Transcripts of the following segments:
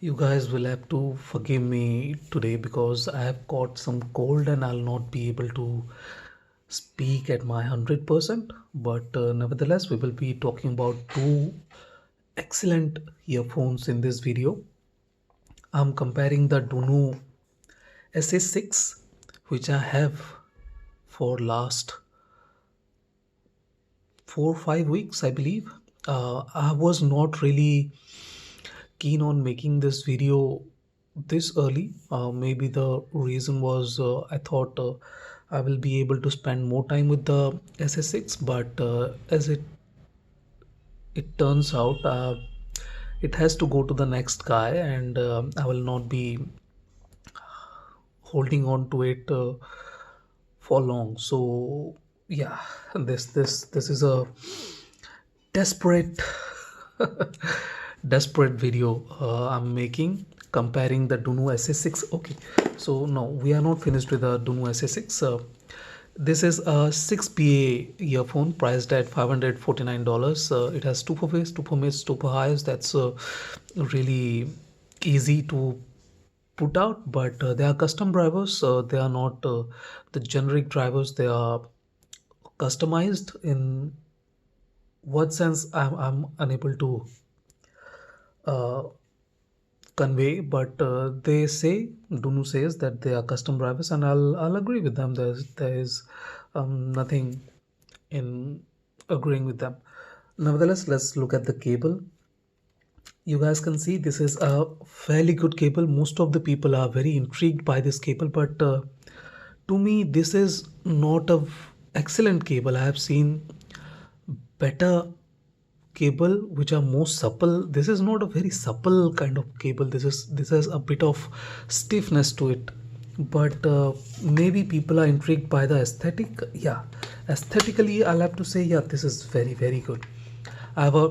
You guys will have to forgive me today because I have caught some cold and I'll not be able to speak at my 100%. But nevertheless, we will be talking about two excellent earphones in this video. I'm comparing the Dunu SA6, which I have for last 4 or 5 weeks, I believe. I was not really keen on making this video this early. Maybe the reason was I thought I will be able to spend more time with the SS6, but as it turns out, it has to go to the next guy, and I will not be holding on to it for long. So yeah, this is a desperate desperate video I'm making comparing the Dunu SA6. Okay, so no, we are not finished with the Dunu SA6. This is a 6PA earphone priced at $549. It has two for face, two for mids, two for highs. That's really easy to put out, but they are custom drivers. They are not the generic drivers. They are customized. In what sense, I'm unable to uh, convey, but they say Dunu says that they are custom drivers, and I'll agree with them. There is nothing in agreeing with them. Nevertheless, let's look at the cable. You guys can see this is a fairly good cable. Most of the people are very intrigued by this cable, but to me, this is not a excellent cable. I have seen better cable which are more supple. This is not a very supple kind of cable. This has a bit of stiffness to it, but maybe people are intrigued by the aesthetic. Yeah, aesthetically I'll have to say, yeah, this is very good. I have a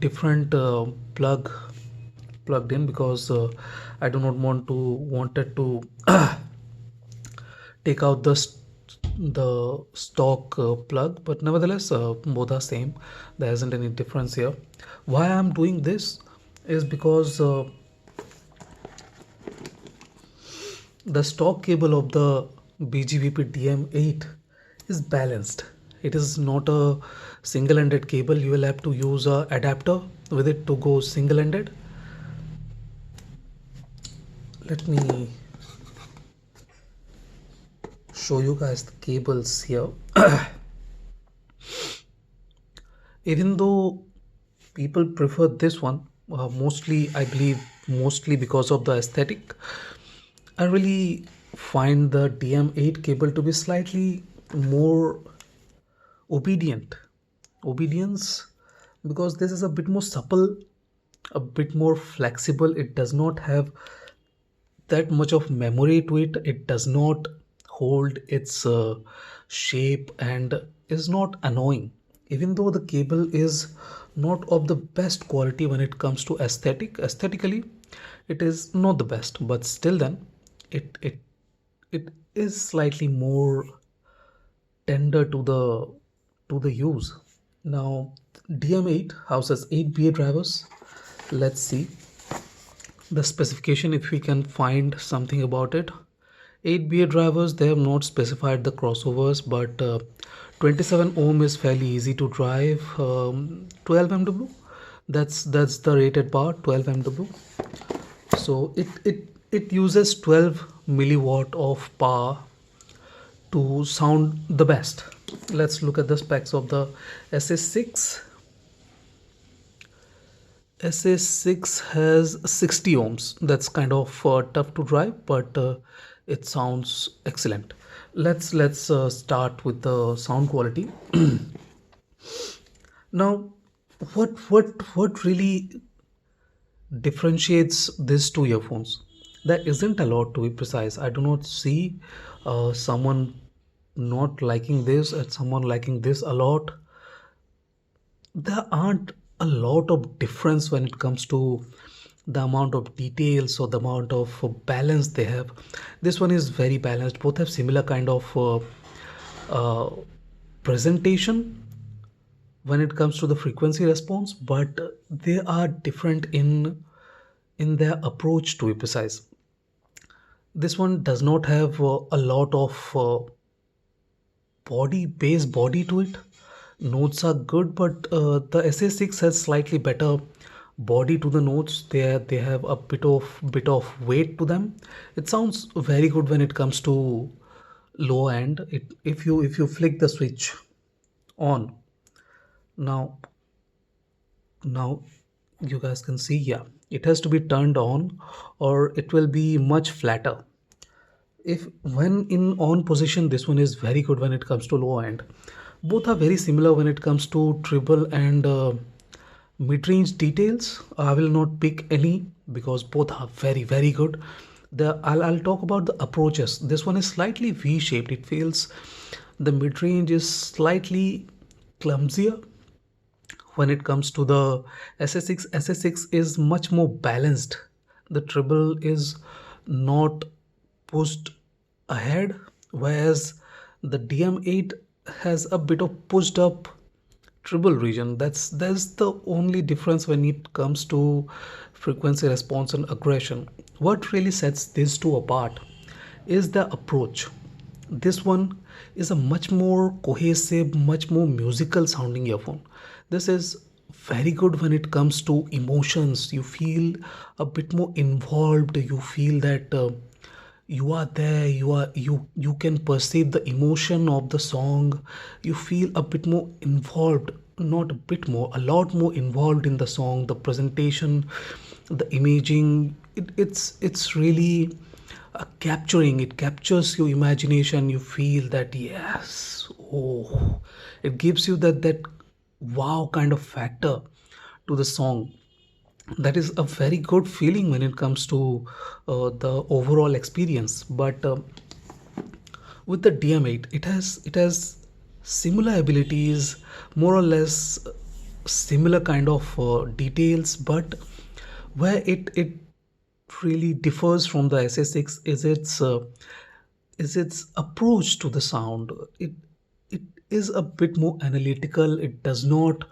different plugged in because I do not wanted to take out the stock plug, but nevertheless both are same. There isn't any difference here. Why I'm doing this is because the stock cable of the BGVP DM8 is balanced. It is not a single-ended cable. You will have to use a adapter with it to go single-ended. Let me show you guys the cables here. Even though people prefer this one, mostly I believe mostly because of the aesthetic, I really find the DM8 cable to be slightly more obedient. Obedience, because this is a bit more supple, a bit more flexible. It does not have that much of memory to it. It does not hold its shape and is not annoying. Even though the cable is not of the best quality when it comes to aesthetically, it is not the best, but still then it is slightly more tender to the use. Now DM8 houses 8BA drivers. Let's see the specification if we can find something about it. 8BA drivers, they have not specified the crossovers, but 27 ohm is fairly easy to drive. 12 MW, that's the rated power, 12 MW. So it uses 12 milliwatt of power to sound the best. Let's look at the specs of the SA6. SA6 has 60 ohms. That's kind of tough to drive, but it sounds excellent. Let's start with the sound quality. Now, what really differentiates these two earphones? There isn't a lot, to be precise. I do not see someone not liking this and someone liking this a lot. There aren't a lot of difference when it comes to the amount of details or the amount of balance they have. This one is very balanced. Both have similar kind of uh, presentation when it comes to the frequency response, but they are different in in their approach, to be precise. This one does not have a lot of body to it. Notes are good, but the SA6 has slightly better body to the notes. They have a bit of weight to them. It sounds very good when it comes to low end. If you flick the switch on now, now you guys can see, yeah, it has to be turned on or it will be much flatter. If when in on position, this one is very good when it comes to low end. Both are very similar when it comes to treble and mid-range details. I will not pick any because both are very good. I'll talk about the approaches. This one is slightly v-shaped. It feels the mid-range is slightly clumsier. When it comes to the SS6 is much more balanced. The treble is not pushed ahead, whereas the DM8 has a bit of pushed up treble region. That's the only difference when it comes to frequency response and aggression. What really sets these two apart is the approach. This one is a much more cohesive, much more musical sounding earphone. This is very good when it comes to emotions. You feel a bit more involved. You feel that you are there. You can perceive the emotion of the song. You feel a bit more involved, not a bit more, a lot more involved in the song, the presentation, the imaging. It's really capturing. It captures your imagination. You feel that, yes, oh, it gives you that wow kind of factor to the song. That is a very good feeling when it comes to the overall experience. But with the DM8, it has similar abilities, more or less similar kind of details, but where it really differs from the SA6 is its approach to the sound. It is a bit more analytical. It does not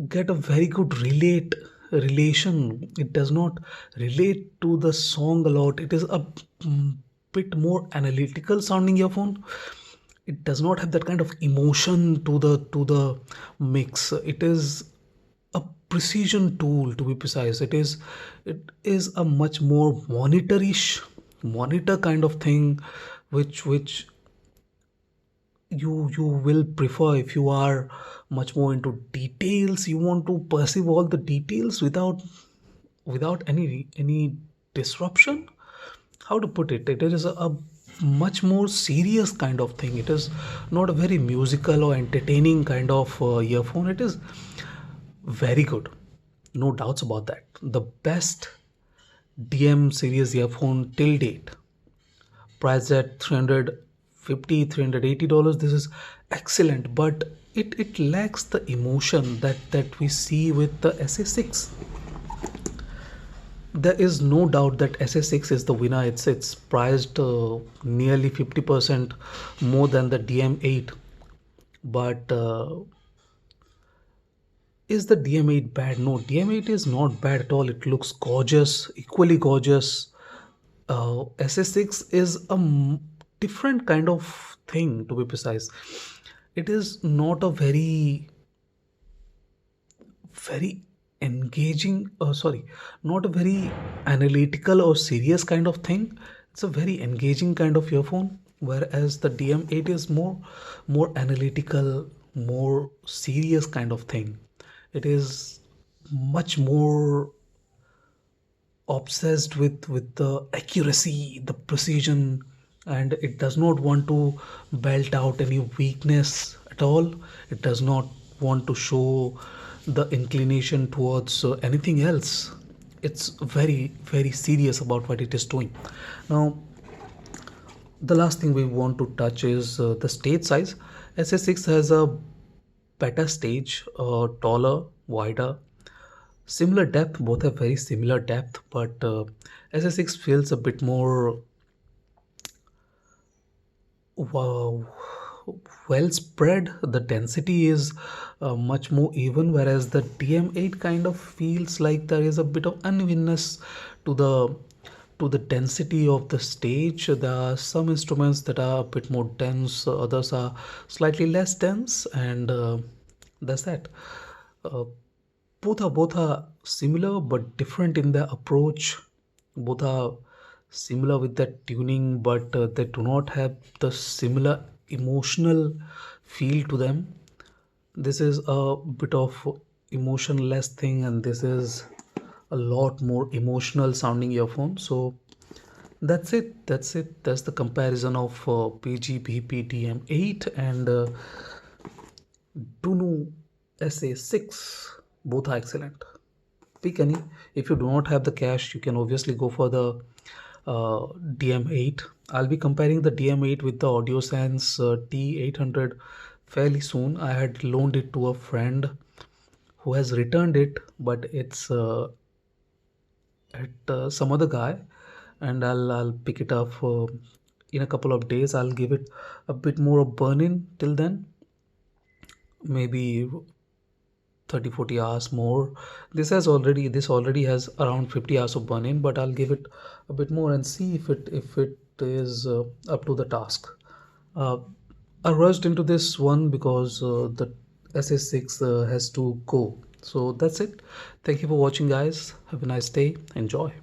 get a very good relation. It does not relate to the song a lot. It is a bit more analytical sounding earphone. It does not have that kind of emotion to the mix. It is a precision tool, to be precise. It is a much more monitor kind of thing, which you will prefer if you are much more into details. You want to perceive all the details without any disruption. How to put it? It is a much more serious kind of thing. It is not a very musical or entertaining kind of earphone. It is very good, no doubts about that. The best DM series earphone till date, priced at 350 $380. This is excellent, but it lacks the emotion that we see with the SA6. There is no doubt that SA6 is the winner. It's priced nearly 50% more than the DM8. But is the DM8 bad? No, DM8 is not bad at all. It looks gorgeous, equally gorgeous. SA6 is a different kind of thing, to be precise. It is not a very engaging, sorry, not a very analytical or serious kind of thing. It's a very engaging kind of earphone, whereas the DM8 is more analytical, more serious kind of thing. It is much more obsessed with the accuracy, the precision, and it does not want to belt out any weakness at all. It does not want to show the inclination towards anything else. It's very serious about what it is doing. Now, the last thing we want to touch is the stage size. SA6 has a better stage, taller, wider, similar depth. Both have very similar depth, but SS6 feels a bit more, wow, well spread. The density is much more even, whereas the DM8 kind of feels like there is a bit of unevenness to the density of the stage. There are some instruments that are a bit more dense, others are slightly less dense, and that's that. Uh, both are similar but different in their approach. Both are similar with their tuning, but they do not have the similar emotional feel to them. This is a bit of emotionless thing, and this is a lot more emotional sounding earphone. So that's the comparison of PGBP DM8 and Dunu SA6. Both are excellent. Pick any. If you do not have the cash, you can obviously go for the DM8. I'll be comparing the DM8 with the AudioSense T800 fairly soon. I had loaned it to a friend who has returned it, but it's at some other guy, and I'll pick it up in a couple of days. I'll give it a bit more of burn-in till then, maybe 30-40 hours more. This already has around 50 hours of burn-in, but I'll give it a bit more and see if it is up to the task. uh, I rushed into this one because the SS6 has to go. So that's it. Thank you for watching, guys. Have a nice day. Enjoy.